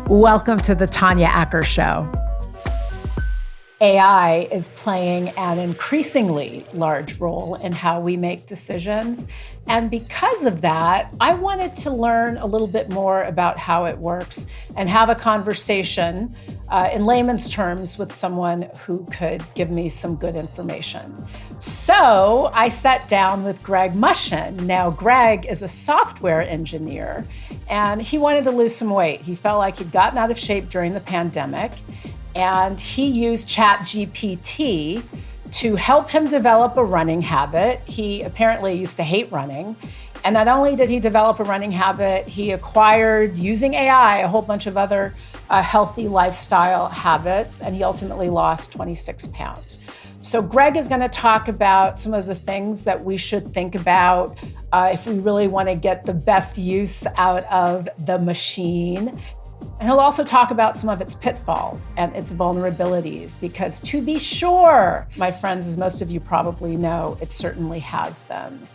Welcome to the Tanya Acker Show. AI is playing an increasingly large role in how we make decisions. And because of that, I wanted to learn a little bit more about how it works and have a conversation in layman's terms with someone who could give me some good information. So I sat down with Greg Mushen. Now, Greg is a software engineer, and he wanted to lose some weight. He felt like he'd gotten out of shape during the pandemic, and he used ChatGPT to help him develop a running habit. He apparently used to hate running. And not only did he develop a running habit, he acquired, using AI, a whole bunch of other healthy lifestyle habits, and he ultimately lost 26 pounds. So Greg is going to talk about some of the things that we should think about if we really want to get the best use out of the machine. And he'll also talk about some of its pitfalls and its vulnerabilities, because to be sure, my friends, as most of you probably know, it certainly has them.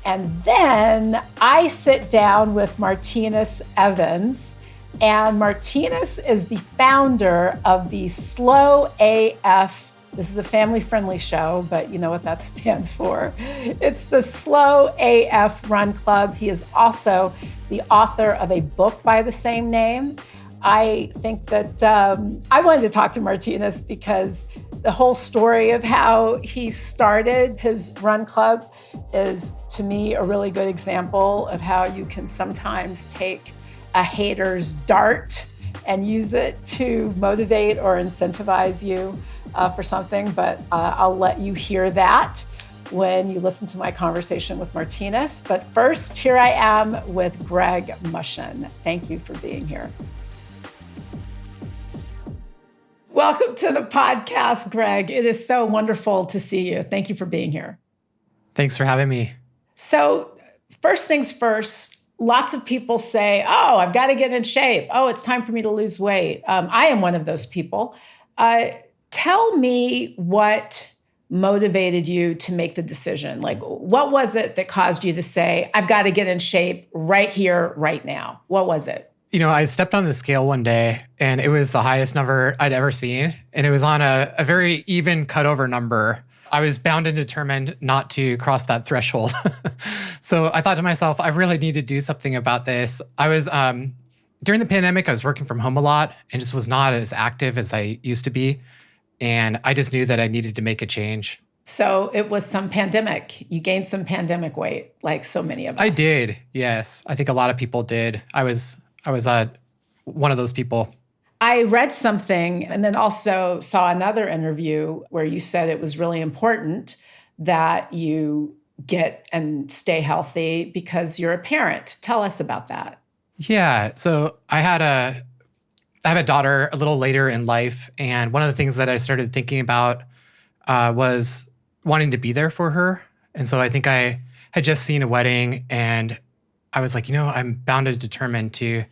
And then I sit down with Martinus Evans, and Martinus is the founder of the Slow AF. This is a family-friendly show, but you know what that stands for. It's the Slow AF Run Club. He is also the author of a book by the same name. I think that I wanted to talk to Martinus because the whole story of how he started his run club is, to me, a really good example of how you can sometimes take a hater's dart and use it to motivate or incentivize you for something. But I'll let you hear that when you listen to my conversation with Martinus. But first, here I am with Greg Mushen. Thank you for being here. Welcome to the podcast, Greg. It is so wonderful to see you. Thank you for being here. Thanks for having me. So first things first, lots of people say, oh, I've got to get in shape. Oh, it's time for me to lose weight. I am one of those people. Tell me what motivated you to make the decision. Like, what was it that caused you to say, I've got to get in shape right here, right now? What was it? You know, I stepped on the scale one day and it was the highest number I'd ever seen. And it was on a very even cutover number. I was bound and determined not to cross that threshold. So I thought to myself, I really need to do something about this. I was, during the pandemic, I was working from home a lot and just was not as active as I used to be. And I just knew that I needed to make a change. So it was some pandemic. You gained some pandemic weight, like so many of us. I did, yes. I think a lot of people did. I was one of those people. I read something and then also saw another interview where you said it was really important that you get and stay healthy because you're a parent. Tell us about that. Yeah. So I have a daughter a little later in life. And one of the things that I started thinking about was wanting to be there for her. And so I think I had just seen a wedding and I was like, I'm bound and determined to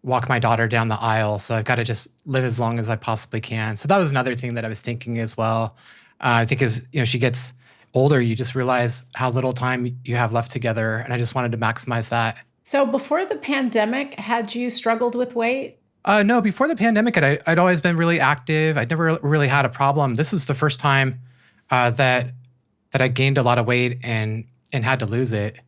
walk my daughter down the aisle. So I've got to just live as long as I possibly can. So that was another thing that I was thinking as well. I think as she gets older, you just realize how little time you have left together. And I just wanted to maximize that. So before the pandemic, had you struggled with weight? No, before the pandemic, I'd always been really active. I'd never really had a problem. This is the first time that I gained a lot of weight and had to lose it.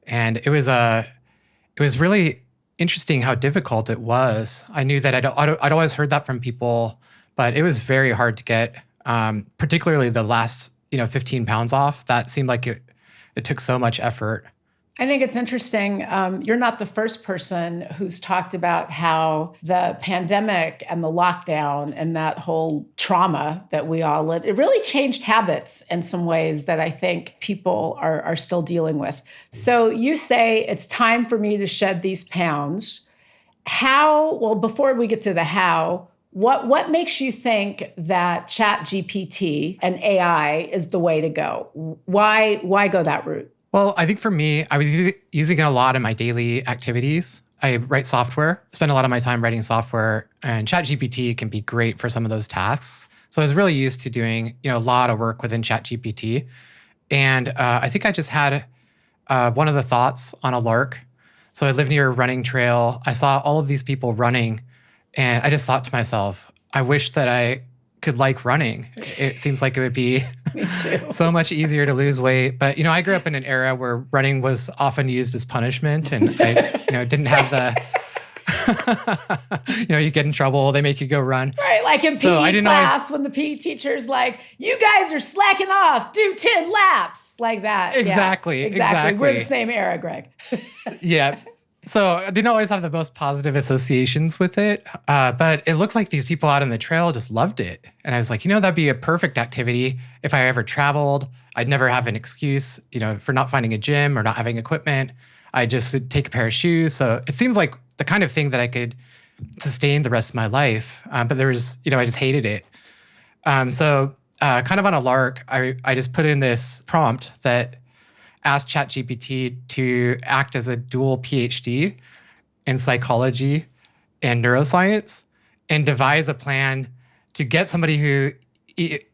And it was really interesting how difficult it was. I knew that I'd always heard that from people, but it was very hard to get, particularly the last 15 pounds off. That seemed like it took so much effort. I think it's interesting. You're not the first person who's talked about how the pandemic and the lockdown and that whole trauma that we all lived, it really changed habits in some ways that I think people are still dealing with. So you say it's time for me to shed these pounds. Before we get to the how, what makes you think that ChatGPT and AI is the way to go? Why go that route? Well, I think for me, I was using it a lot in my daily activities. I write software, spend a lot of my time writing software, and ChatGPT can be great for some of those tasks. So I was really used to doing a lot of work within ChatGPT. And I think I just had one of the thoughts on a lark. So I live near a running trail. I saw all of these people running And I just thought to myself, I wish that I could like running. It seems like it would be Me too. so much easier to lose weight. But, I grew up in an era where running was often used as punishment, and I, didn't have the, you get in trouble, they make you go run. Right, like in PE class when the PE teacher's like, you guys are slacking off, do 10 laps, like that. Exactly. We're the same era, Greg. Yeah. So I didn't always have the most positive associations with it, but it looked like these people out on the trail just loved it. And I was like, that'd be a perfect activity if I ever traveled. I'd never have an excuse, for not finding a gym or not having equipment. I just would take a pair of shoes. So it seems like the kind of thing that I could sustain the rest of my life. But there was, I just hated it. So kind of on a lark, I just put in this prompt that asked ChatGPT to act as a dual PhD in psychology and neuroscience and devise a plan to get somebody who,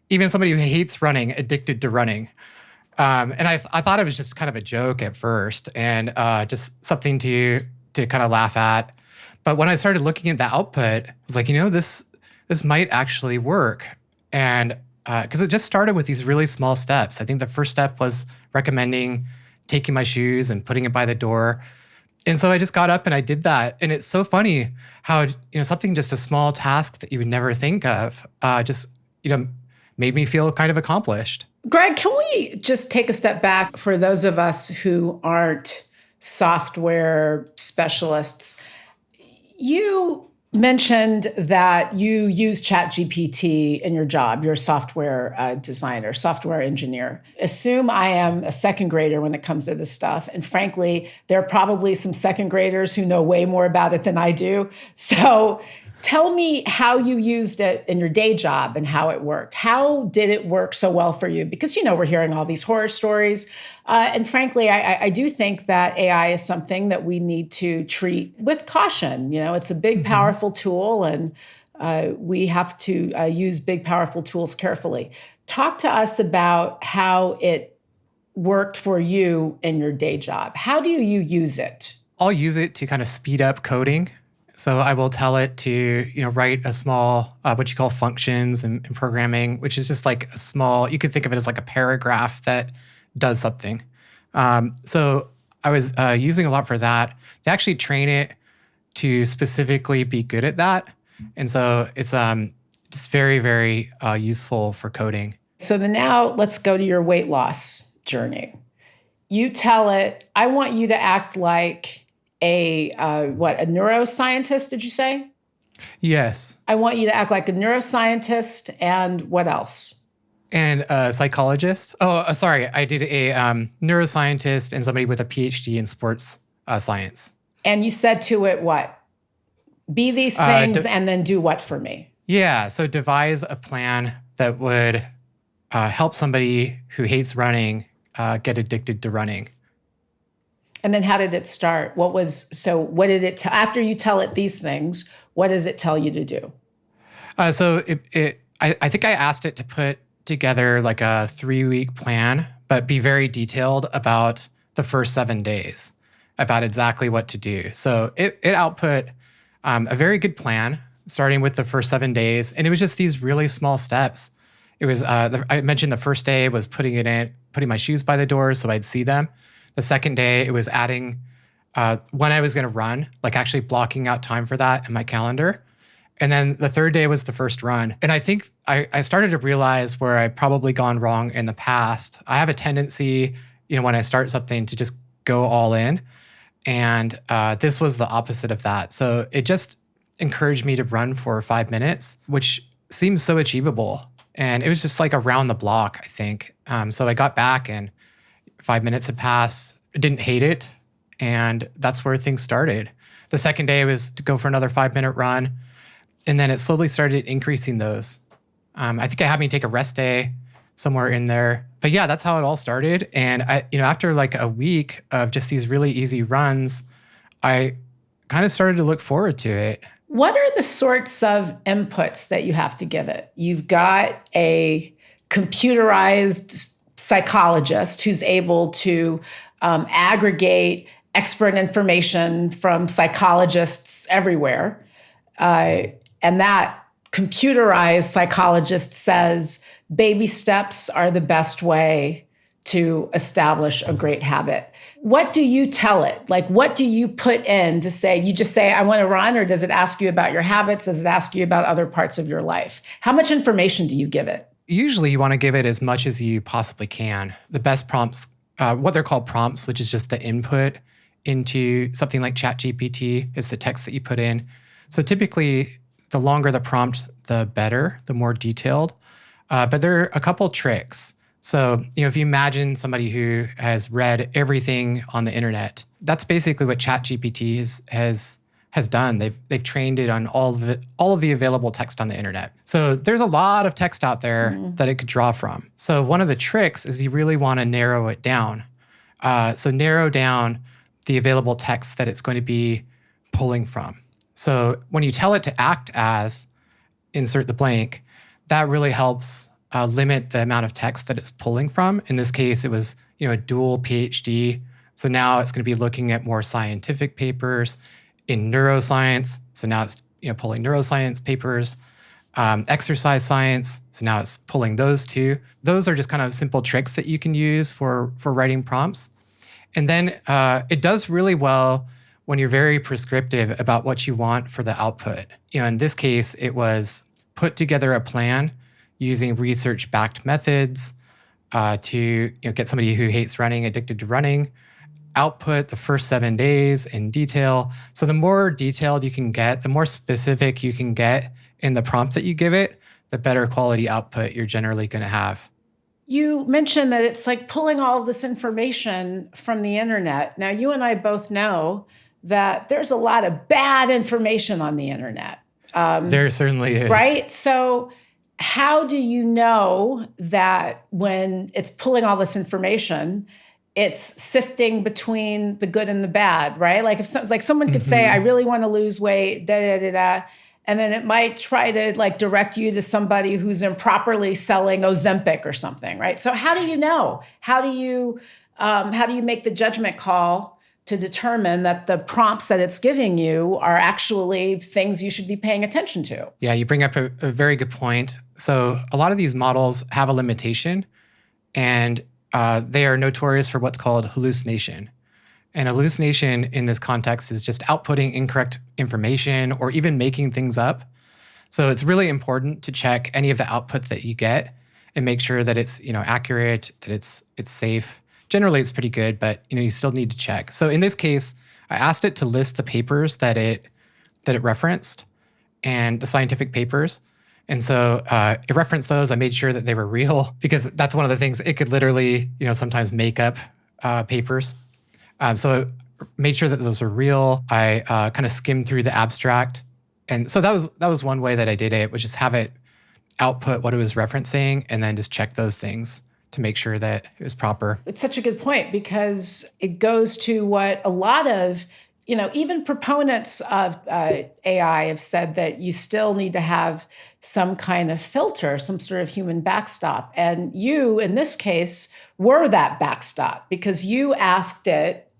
even somebody who hates running, addicted to running. And I thought it was just kind of a joke at first and just something to kind of laugh at. But when I started looking at the output, I was like, this might actually work. And because it just started with these really small steps. I think the first step was recommending taking my shoes and putting it by the door. And so I just got up and I did that. And it's so funny how, something just a small task that you would never think of just, made me feel kind of accomplished. Greg, can we just take a step back for those of us who aren't software specialists? You mentioned that you use ChatGPT in your job. You're a software designer, software engineer. Assume I am a second grader when it comes to this stuff. And frankly, there are probably some second graders who know way more about it than I do. So tell me how you used it in your day job and how it worked. How did it work so well for you? Because, we're hearing all these horror stories. And frankly, I do think that AI is something that we need to treat with caution. It's a big, powerful tool, and we have to use big, powerful tools carefully. Talk to us about how it worked for you in your day job. How do you use it? I'll use it to kind of speed up coding. So I will tell it to, write a small, what you call functions in programming, which is just like a small, you could think of it as like a paragraph that does something. So I was using a lot for that. They actually train it to specifically be good at that. And so it's just very, very useful for coding. So then now let's go to your weight loss journey. You tell it, I want you to act like a neuroscientist, did you say? Yes. I want you to act like a neuroscientist, and what else? And a psychologist. Oh, sorry. I did a neuroscientist and somebody with a PhD in sports science. And you said to it what? Be these things and then do what for me? Yeah. So devise a plan that would help somebody who hates running get addicted to running. And then how did it start? What did it after you tell it these things, what does it tell you to do? So I think I asked it to put together like a 3-week plan, but be very detailed about the first 7 days, about exactly what to do. So it output a very good plan, starting with the first 7 days. And it was just these really small steps. It was, I mentioned the first day was putting my shoes by the door so I'd see them. The second day, it was adding when I was going to run, like actually blocking out time for that in my calendar. And then the third day was the first run. And I think I started to realize where I'd probably gone wrong in the past. I have a tendency, when I start something to just go all in. And this was the opposite of that. So it just encouraged me to run for 5 minutes, which seems so achievable. And it was just like around the block, I think. So I got back and 5 minutes had passed. I didn't hate it. And that's where things started. The second day was to go for another 5-minute run. And then it slowly started increasing those. I think it had me take a rest day somewhere in there. But yeah, that's how it all started. And after like a week of just these really easy runs, I kind of started to look forward to it. What are the sorts of inputs that you have to give it? You've got a computerized psychologist who's able to aggregate expert information from psychologists everywhere. And that computerized psychologist says baby steps are the best way to establish a great habit. What do you tell it? Like, what do you put in to say, you just say, I want to run, or does it ask you about your habits? Does it ask you about other parts of your life? How much information do you give it? Usually you want to give it as much as you possibly can. The best prompts, what they're called prompts, which is just the input into something like ChatGPT, is the text that you put in. So typically, the longer the prompt, the better, the more detailed. But there are a couple tricks. So, if you imagine somebody who has read everything on the internet, that's basically what ChatGPT has done. They've trained it on all of the available text on the internet. So there's a lot of text out there that it could draw from. So one of the tricks is you really want to narrow it down. So narrow down the available text that it's going to be pulling from. So when you tell it to act as insert the blank, that really helps limit the amount of text that it's pulling from. In this case, it was a dual PhD. So now it's going to be looking at more scientific papers in neuroscience. So now it's pulling neuroscience papers, exercise science. So now it's pulling those too. Those are just kind of simple tricks that you can use for writing prompts. And then it does really well when you're very prescriptive about what you want for the output. In this case, it was put together a plan using research-backed methods to get somebody who hates running addicted to running, output the first 7 days in detail. So the more detailed you can get, the more specific you can get in the prompt that you give it, the better quality output you're generally going to have. You mentioned that it's like pulling all of this information from the internet. Now, you and I both know that there's a lot of bad information on the internet. There certainly is. Right? So how do you know that when it's pulling all this information, it's sifting between the good and the bad, right? Like if someone could say, I really want to lose weight, and then it might try to direct you to somebody who's improperly selling Ozempic or something, right? So how do you know? How do you make the judgment call to determine that the prompts that it's giving you are actually things you should be paying attention to? Yeah, you bring up a very good point. So a lot of these models have a limitation, and they are notorious for what's called hallucination. And hallucination in this context is just outputting incorrect information or even making things up. So it's really important to check any of the outputs that you get and make sure that it's accurate, that it's safe. Generally, it's pretty good, but you still need to check. So in this case, I asked it to list the papers that it referenced and the scientific papers. And so it referenced those. I made sure that they were real because that's one of the things. It could literally, sometimes make up papers. So I made sure that those are real. I kind of skimmed through the abstract. And so that was one way that I did it, was just have it output what it was referencing and then just check those things to make sure that it was proper. It's such a good point because it goes to what a lot of, even proponents of AI have said, that you still need to have some kind of filter, some sort of human backstop. And you, in this case, were that backstop because you asked it,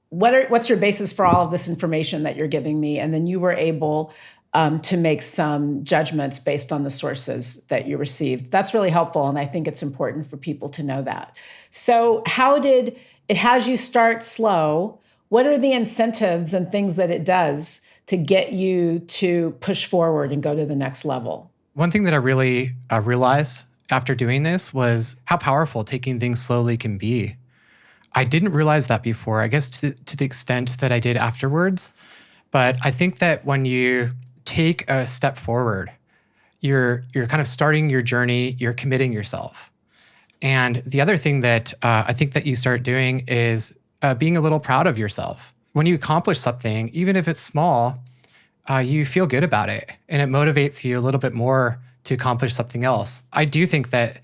what's your basis for all of this information that you're giving me? And then you were able to make some judgments based on the sources that you received. That's really helpful, and I think it's important for people to know that. So it has you start slow? What are the incentives and things that it does to get you to push forward and go to the next level? One thing that I really realized after doing this was how powerful taking things slowly can be. I didn't realize that before, I guess to the extent that I did afterwards. But I think that when you take a step forward, you're kind of starting your journey, you're committing yourself. And the other thing that I think that you start doing is being a little proud of yourself. When you accomplish something, even if it's small, you feel good about it and it motivates you a little bit more to accomplish something else. I do think that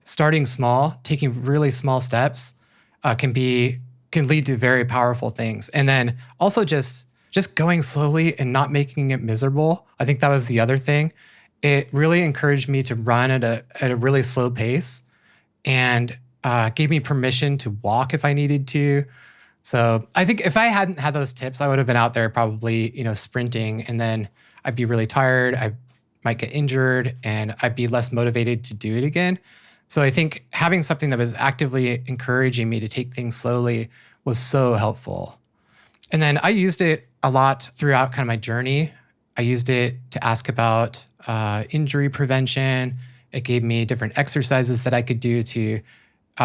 starting small, taking really small steps can lead to very powerful things. And then also just going slowly and not making it miserable. I think that was the other thing. It really encouraged me to run at a really slow pace and gave me permission to walk if I needed to, So I think if I hadn't had those tips, I would have been out there probably, sprinting, and then I'd be really tired. I might get injured and I'd be less motivated to do it again. So I think having something that was actively encouraging me to take things slowly was so helpful. And then I used it a lot throughout kind of my journey. I used it to ask about injury prevention. It gave me different exercises that I could do to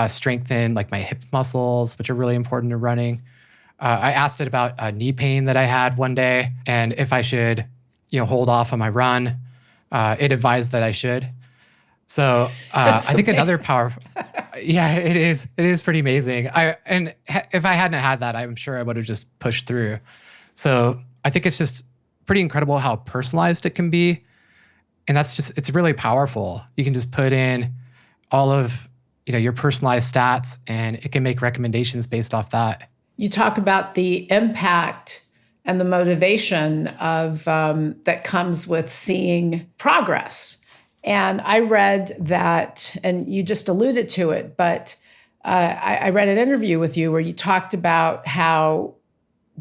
strengthen like my hip muscles, which are really important to running. I asked it about knee pain that I had one day and if I should, hold off on my run. It advised that I should. So I think another powerful, yeah, it is. It is pretty amazing. If I hadn't had that, I'm sure I would have just pushed through. So I think it's just pretty incredible how personalized it can be. And it's really powerful. You can just put in all of, your personalized stats and it can make recommendations based off that. You talk about the impact and the motivation of that comes with seeing progress. And I read that, and you just alluded to it, but I read an interview with you where you talked about how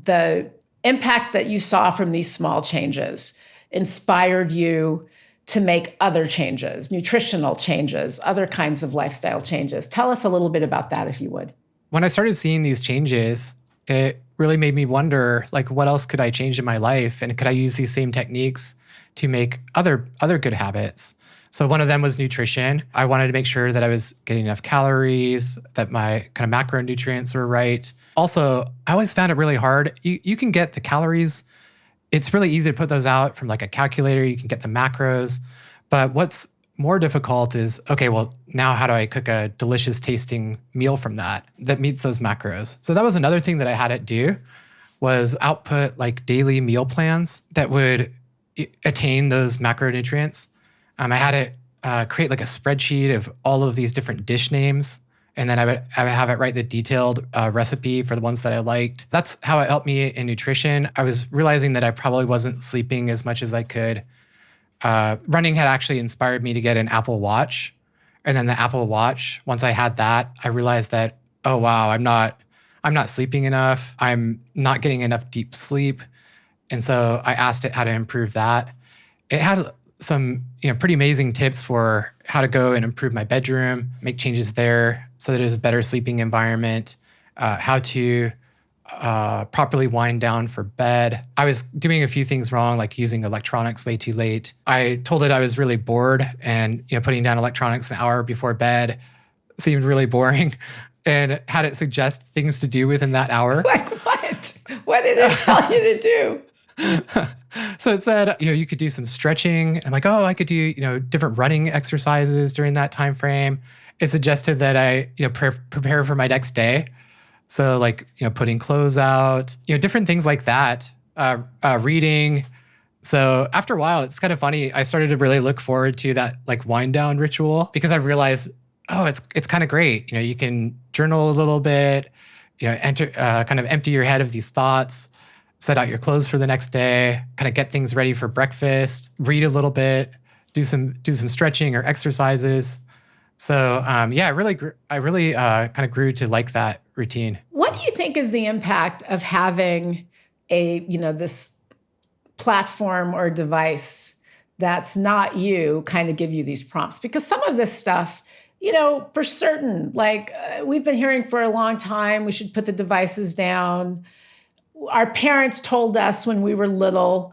the impact that you saw from these small changes inspired you to make other changes, nutritional changes, other kinds of lifestyle changes. Tell us a little bit about that, if you would. When I started seeing these changes, it really made me wonder, like, what else could I change in my life? And could I use these same techniques to make other good habits? So one of them was nutrition. I wanted to make sure that I was getting enough calories, that my kind of macronutrients were right. Also, I always found it really hard. You can get the calories. It's really easy to put those out from like a calculator. You can get the macros. But what's more difficult is, okay, well, now how do I cook a delicious tasting meal from that meets those macros? So that was another thing that I had it do, was output like daily meal plans that would attain those macronutrients. I had it create like a spreadsheet of all of these different dish names. And then I would have it write the detailed recipe for the ones that I liked. That's how it helped me in nutrition. I was realizing that I probably wasn't sleeping as much as I could. Running had actually inspired me to get an Apple Watch. And then the Apple Watch, once I had that, I realized that, oh, wow, I'm not sleeping enough. I'm not getting enough deep sleep. And so I asked it how to improve that. It had some pretty amazing tips for how to go and improve my bedroom, make changes there so that it was a better sleeping environment, how to properly wind down for bed. I was doing a few things wrong, like using electronics way too late. I told it I was really bored and putting down electronics an hour before bed seemed really boring, and had it suggest things to do within that hour. Like what? What did it tell you to do? So it said, you could do some stretching. I'm like, oh, I could do, different running exercises during that time frame. It suggested that I, prepare for my next day. So like, putting clothes out, different things like that, reading. So after a while, it's kind of funny. I started to really look forward to that like wind down ritual, because I realized, oh, it's kind of great. You can journal a little bit, kind of empty your head of these thoughts, set out your clothes for the next day, kind of get things ready for breakfast, read a little bit, do some stretching or exercises. So I really kind of grew to like that routine. What do you think is the impact of having this platform or device that's not you kind of give you these prompts? Because some of this stuff, for certain, like we've been hearing for a long time, we should put the devices down. Our parents told us when we were little,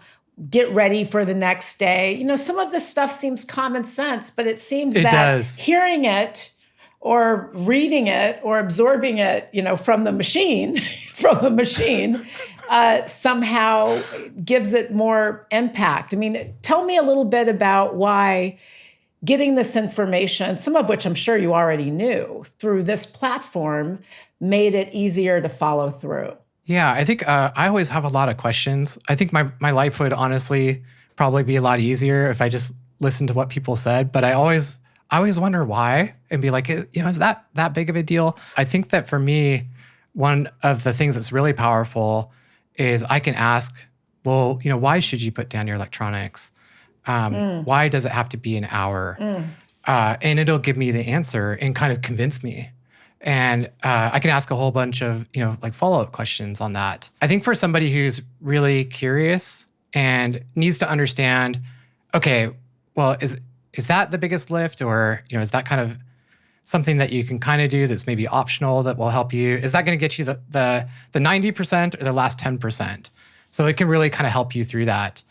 get ready for the next day. Some of this stuff seems common sense, but it seems hearing it or reading it or absorbing it, from the machine, somehow gives it more impact. I mean, tell me a little bit about why getting this information, some of which I'm sure you already knew, through this platform made it easier to follow through. Yeah, I think I always have a lot of questions. I think my life would honestly probably be a lot easier if I just listened to what people said. But I always wonder why, and be like, is that big of a deal? I think that for me, one of the things that's really powerful is I can ask, well, why should you put down your electronics? Why does it have to be an hour? And it'll give me the answer and kind of convince me. And I can ask a whole bunch of, like follow-up questions on that. I think for somebody who's really curious and needs to understand, okay, well, is that the biggest lift, or, is that kind of something that you can kind of do that's maybe optional that will help you? Is that going to get you the 90% or the last 10%? So it can really kind of help you through that.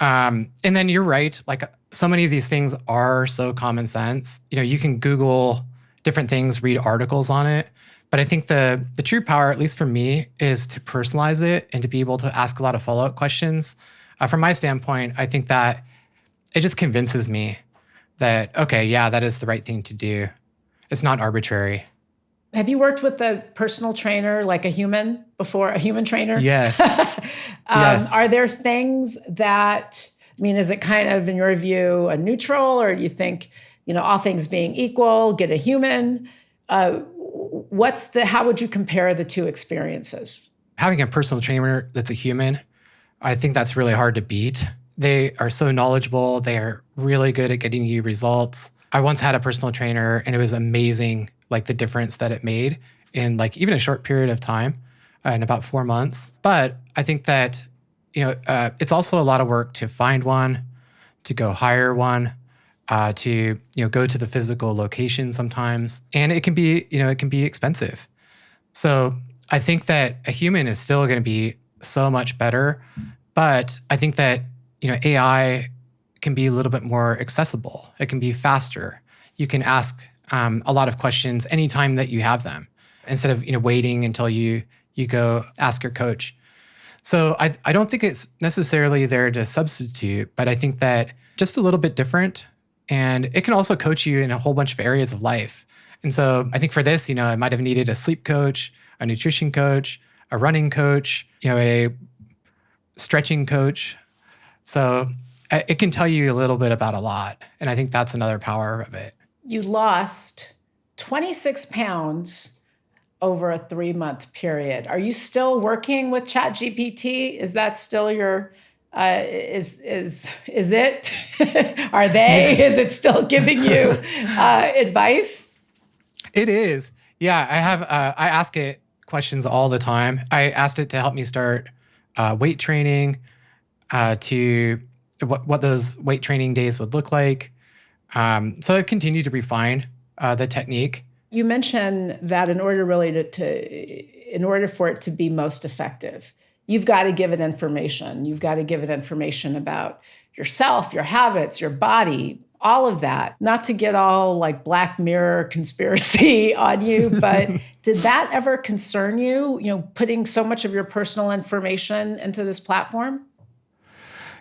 And then you're right, like so many of these things are so common sense. You can Google different things, read articles on it. But I think the true power, at least for me, is to personalize it and to be able to ask a lot of follow-up questions. From my standpoint, I think that it just convinces me that, okay, yeah, that is the right thing to do. It's not arbitrary. Have you worked with a personal trainer, like a human before, a human trainer? Yes. Yes. Are there things that, is it kind of, in your view, a neutral, or do you think, all things being equal, get a human? How would you compare the two experiences? Having a personal trainer that's a human, I think that's really hard to beat. They are so knowledgeable. They are really good at getting you results. I once had a personal trainer, and it was amazing, like the difference that it made in like even a short period of time, in about 4 months. But I think that, it's also a lot of work to find one, to go hire one, to go to the physical location sometimes, and it can be expensive. So I think that a human is still going to be so much better, but I think that AI can be a little bit more accessible. It can be faster. You can ask a lot of questions anytime that you have them, instead of waiting until you go ask your coach. So I don't think it's necessarily there to substitute, but I think that just a little bit different. And it can also coach you in a whole bunch of areas of life. And so I think for this, I might have needed a sleep coach, a nutrition coach, a running coach, a stretching coach. So it can tell you a little bit about a lot. And I think that's another power of it. You lost 26 pounds over a 3-month period. Are you still working with ChatGPT? Is that still your, is it? Are they? Yes. Is it still giving you advice? It is. Yeah, I ask it questions all the time. I asked it to help me start weight training, to what those weight training days would look like. So I've continued to refine the technique. You mentioned that in order for it to be most effective, you've got to give it information. You've got to give it information about yourself, your habits, your body, all of that. Not to get all like Black Mirror conspiracy on you, but did that ever concern you, putting so much of your personal information into this platform?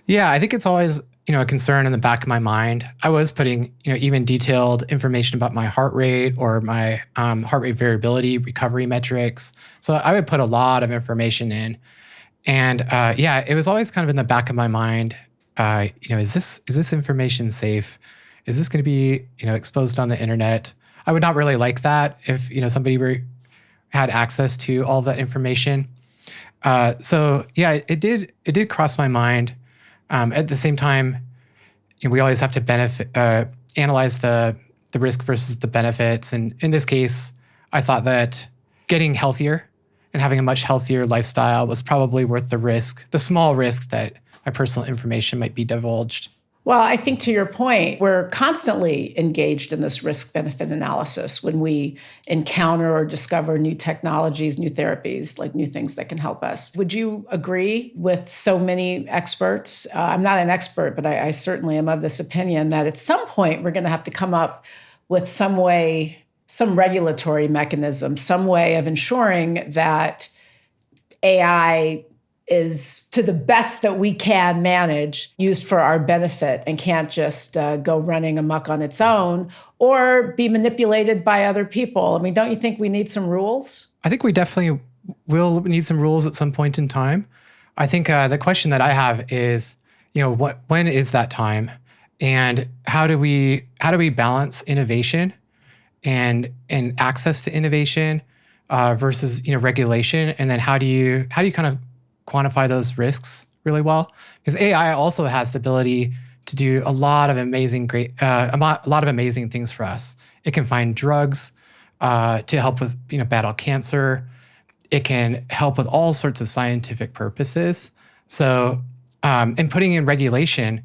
Yeah, I think it's always, a concern in the back of my mind. I was putting, even detailed information about my heart rate or my heart rate variability, recovery metrics. So I would put a lot of information in. And it was always kind of in the back of my mind, is this information safe? Is this going to be, exposed on the internet? I would not really like that if, somebody had access to all that information. It did cross my mind. At the same time, we always have to analyze the risk versus the benefits. And in this case, I thought that getting healthier and having a much healthier lifestyle was probably worth the small risk that my personal information might be divulged. Well, I think to your point, we're constantly engaged in this risk-benefit analysis when we encounter or discover new technologies, new therapies, like new things that can help us. Would you agree with so many experts? I'm not an expert, but I certainly am of this opinion that at some point we're going to have to come up with some regulatory mechanism, some way of ensuring that AI is, to the best that we can manage, used for our benefit and can't just go running amok on its own or be manipulated by other people. Don't you think we need some rules? I think we definitely will need some rules at some point in time. I think the question that I have is, when is that time, and how do we balance innovation and access to innovation versus regulation, and then how do you kind of quantify those risks really well? Because AI also has the ability to do a lot of amazing things for us. It can find drugs to help with, battle cancer. It can help with all sorts of scientific purposes. So, and putting in regulation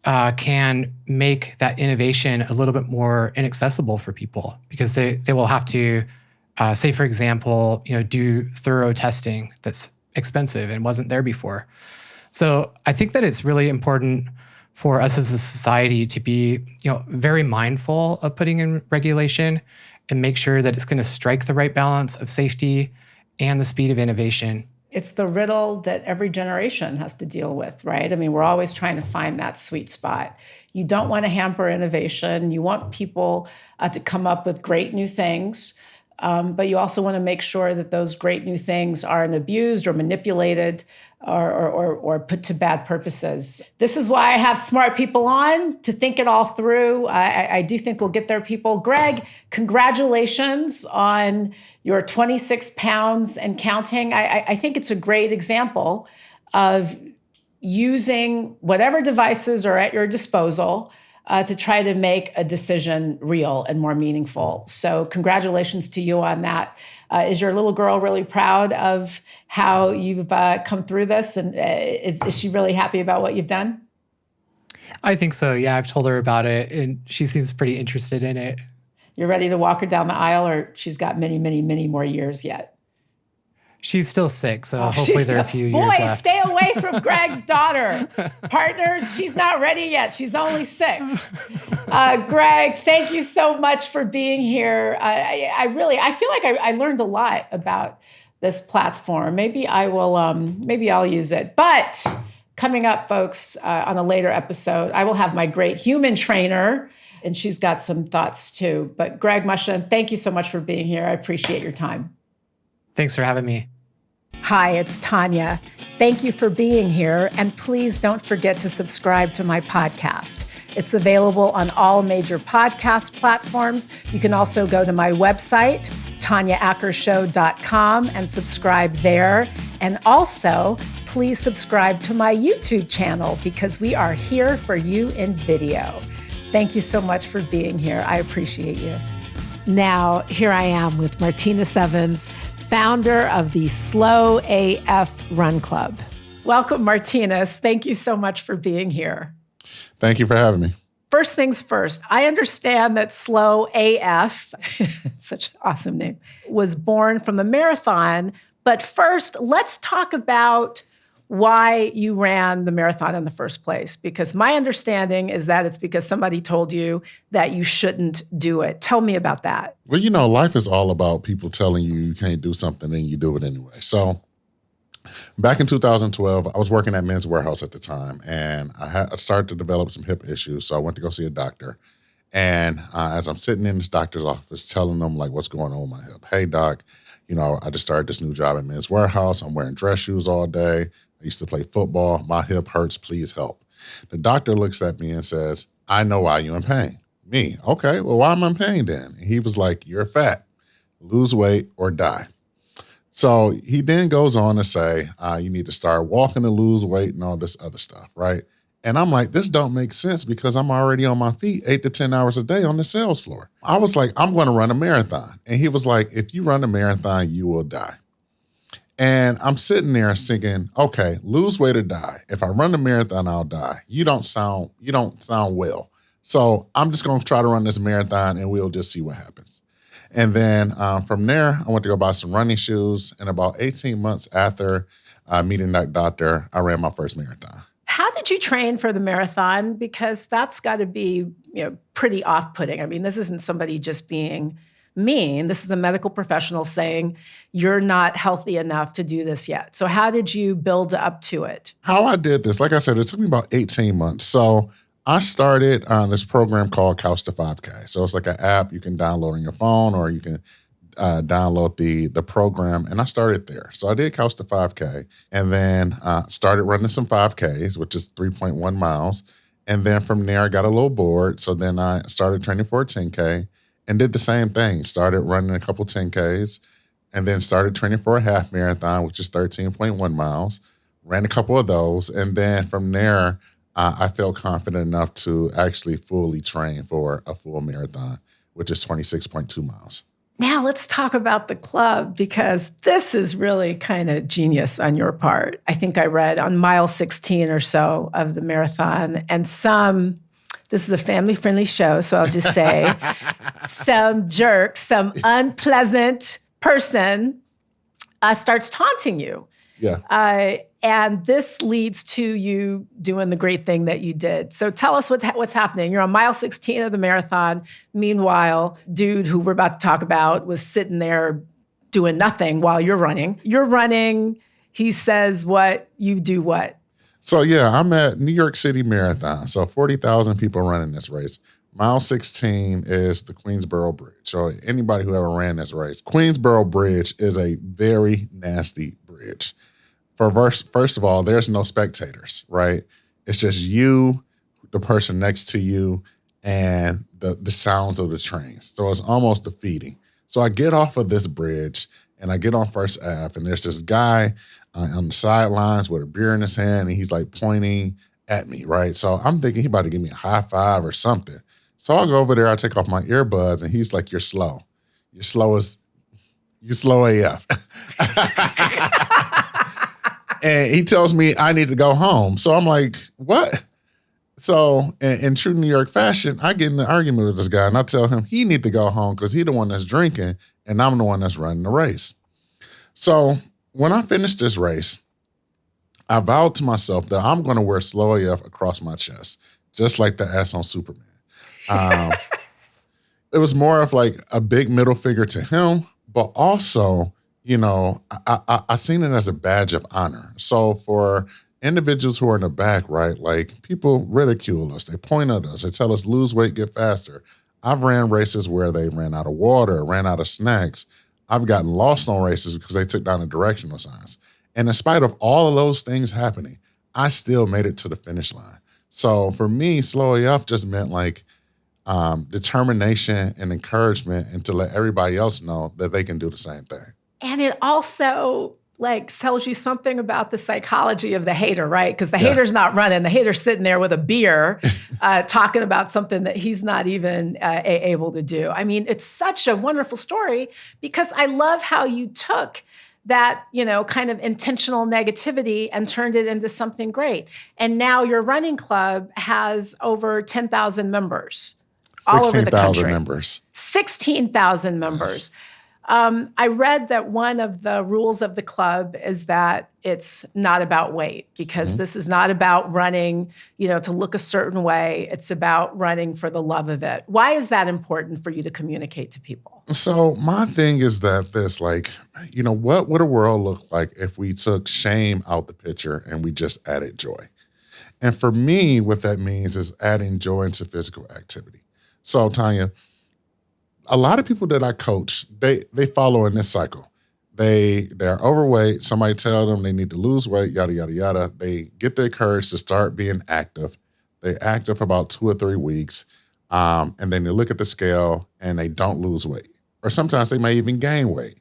can make that innovation a little bit more inaccessible for people because they will have to, say, for example, do thorough testing that's expensive and wasn't there before. So I think that it's really important for us as a society to be, very mindful of putting in regulation and make sure that it's going to strike the right balance of safety and the speed of innovation. It's the riddle that every generation has to deal with, right? I mean, we're always trying to find that sweet spot. You don't want to hamper innovation. You want people to come up with great new things, but you also want to make sure that those great new things aren't abused or manipulated or put to bad purposes. This is why I have smart people on to think it all through. I do think we'll get there, people. Greg, congratulations on your 26 pounds and counting. I think it's a great example of using whatever devices are at your disposal to try to make a decision real and more meaningful. So congratulations to you on that. Is your little girl really proud of how you've come through this? And is she really happy about what you've done? I think so. Yeah, I've told her about it and she seems pretty interested in it. You're ready to walk her down the aisle, or she's got many, many, many more years yet? She's still 6, so hopefully there are a few years left. Boy, stay away from Greg's daughter. Partners, she's not ready yet. She's only 6. Greg, thank you so much for being here. I feel like I learned a lot about this platform. Maybe I'll use it. But coming up, folks, on a later episode, I will have my great human trainer, and she's got some thoughts too. But Greg, Mushen, thank you so much for being here. I appreciate your time. Thanks for having me. Hi, it's Tanya. Thank you for being here. And please don't forget to subscribe to my podcast. It's available on all major podcast platforms. You can also go to my website, tanyaackershow.com, and subscribe there. And also, please subscribe to my YouTube channel because we are here for you in video. Thank you so much for being here. I appreciate you. Now, here I am with Martinus Evans, founder of the Slow AF Run Club. Welcome, Martinus. Thank you so much for being here. Thank you for having me. First things first, I understand that Slow AF, such an awesome name, was born from a marathon. But first, let's talk about why you ran the marathon in the first place. Because my understanding is that it's because somebody told you that you shouldn't do it. Tell me about that. Well, life is all about people telling you you can't do something and you do it anyway. So back in 2012, I was working at Men's Warehouse at the time, and I started to develop some hip issues. So I went to go see a doctor. And as I'm sitting in this doctor's office telling them what's going on with my hip. Hey, doc, I just started this new job at Men's Warehouse. I'm wearing dress shoes all day. I used to play football. My hip hurts. Please help. The doctor looks at me and says, I know why you're in pain. Me, okay, well, why am I in pain then? And he was like, you're fat. Lose weight or die. So he then goes on to say, you need to start walking to lose weight and all this other stuff, right? And I'm like, this don't make sense because I'm already on my feet 8 to 10 hours a day on the sales floor. I was like, I'm going to run a marathon. And he was like, if you run a marathon, you will die. And I'm sitting there thinking, okay, lose weight or die. If I run the marathon, I'll die. You don't sound well. So I'm just going to try to run this marathon and we'll just see what happens. And then from there, I went to go buy some running shoes. And about 18 months after meeting that doctor, I ran my first marathon. How did you train for the marathon? Because that's got to be pretty off-putting. I mean, this isn't somebody just being mean. This is a medical professional saying, you're not healthy enough to do this yet. So how did you build up to it? How I did this, like I said, it took me about 18 months. So I started on this program called Couch to 5K. So it's like an app you can download on your phone, or you can download the program. And I started there. So I did Couch to 5K, and then started running some 5Ks, which is 3.1 miles. And then from there, I got a little bored. So then I started training for a 10K. And did the same thing, started running a couple 10Ks, and then started training for a half marathon, which is 13.1 miles, ran a couple of those. And then from there, I felt confident enough to actually fully train for a full marathon, which is 26.2 miles. Now let's talk about the club, because this is really kind of genius on your part. I think I read on mile 16 or so of the marathon, and this is a family-friendly show, so I'll just say some jerk, some unpleasant person starts taunting you. Yeah. And this leads to you doing the great thing that you did. So tell us what's happening. You're on mile 16 of the marathon. Meanwhile, dude who we're about to talk about was sitting there doing nothing while you're running. You're running. He says what? You do what? So yeah, I'm at New York City Marathon. So 40,000 people running this race. Mile 16 is the Queensboro Bridge. So anybody who ever ran this race, Queensboro Bridge is a very nasty bridge. First of all, there's no spectators, right? It's just you, the person next to you, and the sounds of the trains. So it's almost defeating. So I get off of this bridge and I get on First Ave, and there's this guy on the sidelines with a beer in his hand, and he's like pointing at me, right? So I'm thinking he about to give me a high five or something. So I'll go over there, I take off my earbuds, and he's like, you're slow. You're slow AF. And he tells me I need to go home. So I'm like, what? So in true New York fashion, I get in an argument with this guy, and I tell him he need to go home because he's the one that's drinking, and I'm the one that's running the race. So when I finish this race, I vowed to myself that I'm going to wear slow AF across my chest, just like the S on Superman. It was more of like a big middle finger to him, but also, I seen it as a badge of honor. So for individuals who are in the back, right, like people ridicule us, they point at us, they tell us lose weight, get faster. I've ran races where they ran out of water, ran out of snacks. I've gotten lost on races because they took down the directional signs. And in spite of all of those things happening, I still made it to the finish line. So for me, slow AF just meant like determination and encouragement, and to let everybody else know that they can do the same thing. And it also tells you something about the psychology of the hater, right? Because the hater's not running. The hater's sitting there with a beer talking about something that he's not even able to do. I mean, it's such a wonderful story because I love how you took that, kind of intentional negativity and turned it into something great. And now your running club has over 10,000 members all over the country. 16,000 members. 16,000 members. Yes. I read that one of the rules of the club is that it's not about weight, because this is not about running, to look a certain way. It's about running for the love of it. Why is that important for you to communicate to people? So my thing is that this, what would a world look like if we took shame out the picture and we just added joy? And for me, what that means is adding joy into physical activity. So Tanya, a lot of people that I coach, they follow in this cycle. They're overweight. Somebody tell them they need to lose weight, yada, yada, yada. They get their courage to start being active. They're active for about 2 or 3 weeks. And then they look at the scale and they don't lose weight. Or sometimes they may even gain weight.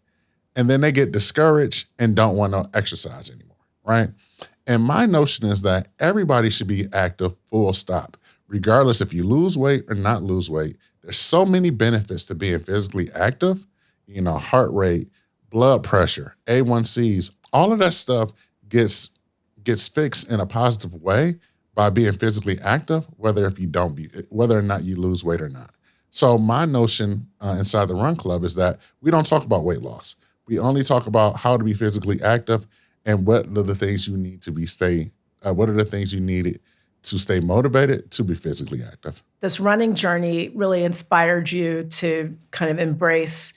And then they get discouraged and don't want to exercise anymore, right? And my notion is that everybody should be active, full stop. Regardless if you lose weight or not lose weight, there's so many benefits to being physically active, heart rate, blood pressure, A1Cs, all of that stuff gets fixed in a positive way by being physically active, whether or not you lose weight or not. So my notion inside the Run Club is that we don't talk about weight loss. We only talk about how to be physically active and what are the things you need to stay motivated to be physically active. This running journey really inspired you to kind of embrace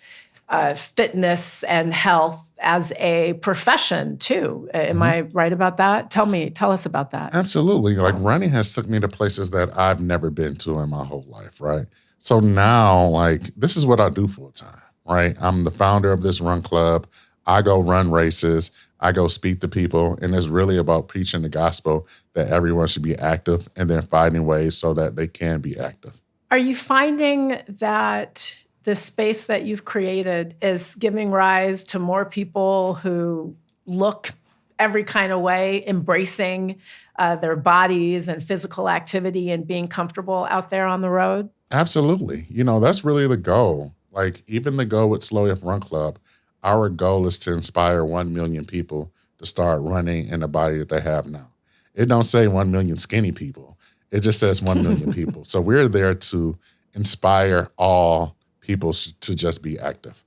fitness and health as a profession too. Am I right about that? Tell us about that. Absolutely. Running has took me to places that I've never been to in my whole life, right? So now, this is what I do full time, right? I'm the founder of this Run Club. I go run races. I go speak to people, and it's really about preaching the gospel that everyone should be active and then finding ways so that they can be active. Are you finding that the space that you've created is giving rise to more people who look every kind of way, embracing their bodies and physical activity and being comfortable out there on the road? Absolutely. That's really the goal. Like even the goal with Slow F Run Club, our goal is to inspire 1 million people to start running in the body that they have now. It don't say 1 million skinny people. It just says 1 million people. So we're there to inspire all people to just be active.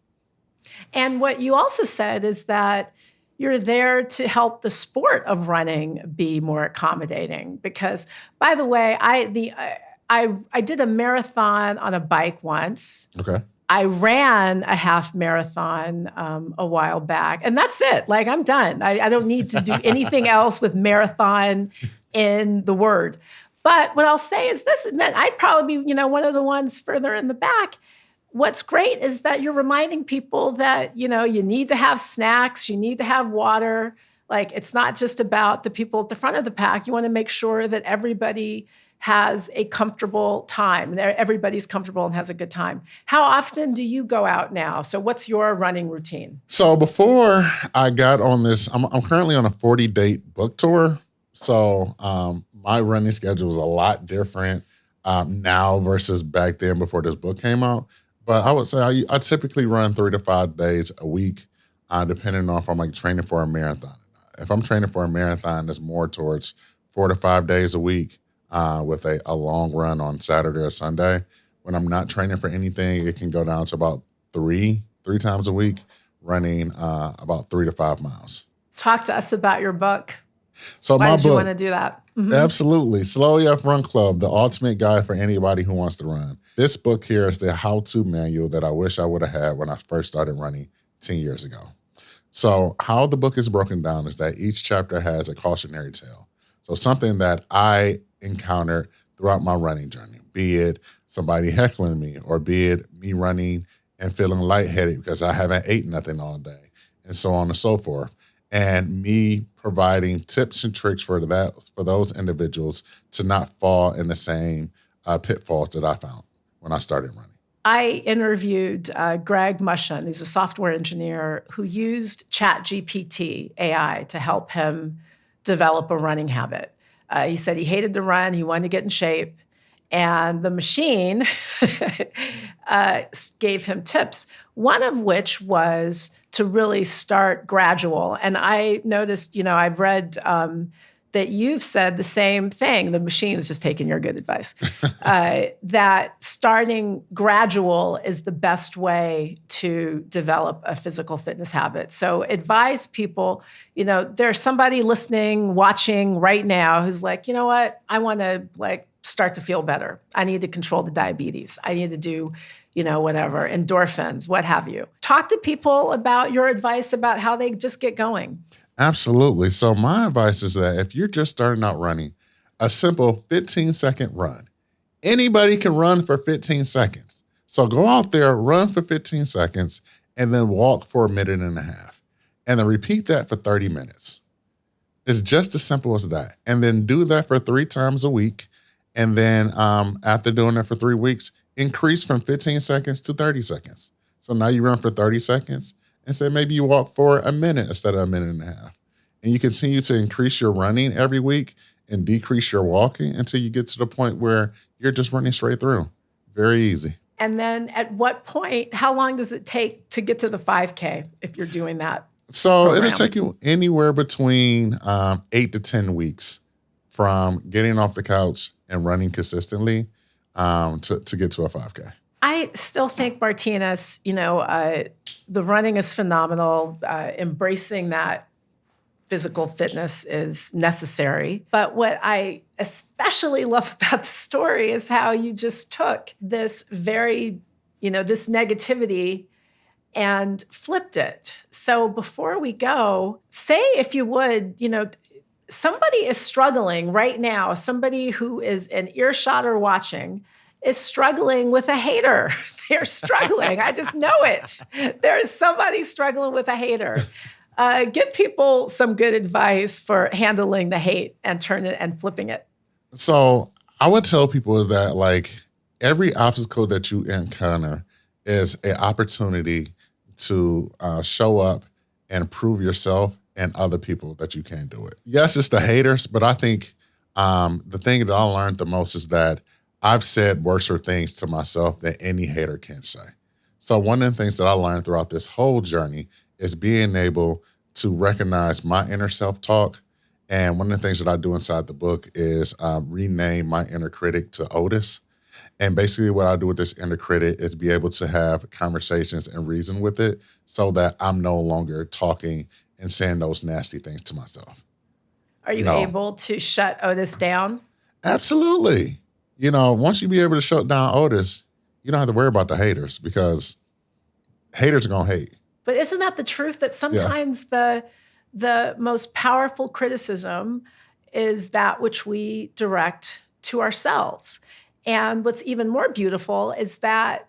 And what you also said is that you're there to help the sport of running be more accommodating. Because, by the way, I did a marathon on a bike once. Okay. I ran a half marathon a while back, and that's it. Like, I'm done. I don't need to do anything else with marathon in the word. But what I'll say is this, and that I'd probably be, one of the ones further in the back. What's great is that you're reminding people that, you need to have snacks, you need to have water. Like, it's not just about the people at the front of the pack. You want to make sure that everybody has a comfortable time, and everybody's comfortable and has a good time. How often do you go out now? So what's your running routine? So before I got on this, I'm currently on a 40-date book tour. So my running schedule is a lot different now versus back then before this book came out. But I would say I typically run 3 to 5 days a week, depending on if I'm like training for a marathon. If I'm training for a marathon, it's more towards 4 to 5 days a week with a long run on Saturday or Sunday. When I'm not training for anything, it can go down to about three times a week, running about 3 to 5 miles. Talk to us about your book. So Why my did book, you want to do that? Mm-hmm. Absolutely. Slow F Run Club, the ultimate guide for anybody who wants to run. This book here is the how-to manual that I wish I would have had when I first started running 10 years ago. So how the book is broken down is that each chapter has a cautionary tale. So something that I encountered throughout my running journey, be it somebody heckling me or be it me running and feeling lightheaded because I haven't ate nothing all day, and so on and so forth. And me providing tips and tricks for those individuals to not fall in the same pitfalls that I found when I started running. I interviewed Greg Mushen. He's a software engineer who used ChatGPT AI to help him develop a running habit. He said he hated to run. He wanted to get in shape. And the machine gave him tips, one of which was to really start gradual. And I noticed, I've read that you've said the same thing. The machine is just taking your good advice, that starting gradual is the best way to develop a physical fitness habit. So advise people, there's somebody listening, watching right now who's like, you know what, I want to start to feel better. I need to control the diabetes. I need to do, whatever, endorphins, what have you. Talk to people about your advice about how they just get going. Absolutely. So my advice is that if you're just starting out running, a simple 15-second run. Anybody can run for 15 seconds. So go out there, run for 15 seconds, and then walk for 1.5 minutes. And then repeat that for 30 minutes. It's just as simple as that. And then do that for 3 times a week. And then after doing that for 3 weeks, increase from 15 seconds to 30 seconds. So now you run for 30 seconds and say maybe you walk for a minute instead of 1.5 minutes. And you continue to increase your running every week and decrease your walking until you get to the point where you're just running straight through. Very easy. And then at what point, how long does it take to get to the 5K if you're doing that? So program? It'll take you anywhere between 8 to 10 weeks from getting off the couch and running consistently to get to a 5K. I still think, Martinus, the running is phenomenal. Embracing that physical fitness is necessary. But what I especially love about the story is how you just took this very, this negativity and flipped it. So before we go, say, if you would, somebody is struggling right now, somebody who is in earshot or watching is struggling with a hater. They're struggling. I just know it. There is somebody struggling with a hater. Give people some good advice for handling the hate and turn it and flipping it. So I would tell people is that every obstacle that you encounter is an opportunity to show up and prove yourself and other people that you can do it. Yes, it's the haters, but I think the thing that I learned the most is that I've said worser things to myself than any hater can say. So one of the things that I learned throughout this whole journey is being able to recognize my inner self-talk. And one of the things that I do inside the book is rename my inner critic to Otis. And basically what I do with this inner critic is be able to have conversations and reason with it so that I'm no longer talking and saying those nasty things to myself. Are you able to shut Otis down? Absolutely. Once you be able to shut down Otis, you don't have to worry about the haters because haters are going to hate. But isn't that the truth that sometimes the most powerful criticism is that which we direct to ourselves? And what's even more beautiful is that,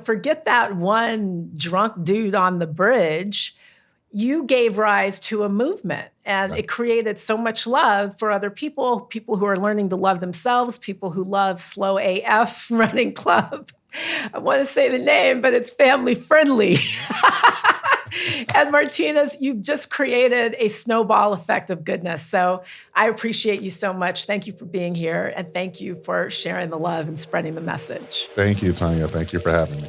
forget that one drunk dude on the bridge. You gave rise to a movement, and it created so much love for other people who are learning to love themselves, people who love Slow AF Running Club. I want to say the name, but it's family friendly. And Martinus, you've just created a snowball effect of goodness. So I appreciate you so much. Thank you for being here. And thank you for sharing the love and spreading the message. Thank you, Tanya. Thank you for having me.